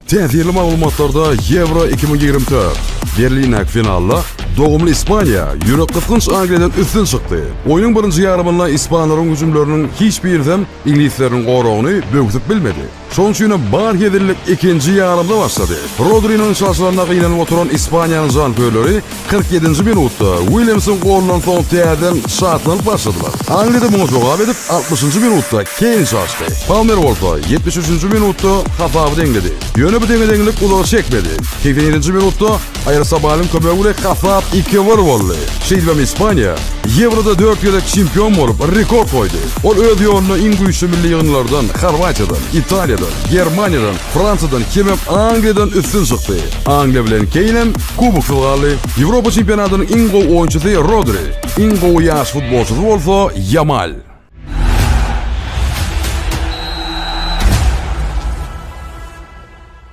Tezirli maglumatlarda Euro 2024 Berlinak finalda doğumlu İspanya yürek kıtkınç Angliyadan üstün çıktı. Oyunun birinci yarımında İspanların hücumlarının hiçbirden İngilizlerin qorağını böktüp bilmedi. Sonuçta bar yedirilip ikinci yarımda başladı. Rodri'nin şanslarına kıyılanıp oturan İspanya'nın janpörleri 47. minutta Williams'ın golundan son teyden şartlanıp başladılar. Angliya'da bunu cevap edip 60. minutta Kane şaştı. Palmer Wolf'a 73. minutta hafafı dengledi. Yönü bir dengedengilik kulağı çekmedi. 87. minutta Ayrısabal'ın köpeğiyle hafaf 2 vuruldu. Şehdivem İspanya Euro'da 4 yıllık şampiyon olup rekor koydu. O öz yolunu en güçlü milli yığınlardan Horvatiyadan, İtalya'dan, Germanya'dan, Fransa'dan, kimem Angliya'dan üstün çıktı. Angliya bilen Kane'em kubok fılalı. Avrupa Şampiyonatının en gol oyuncusu Rodri. En gol yaş futbolcusu olsa Yamal.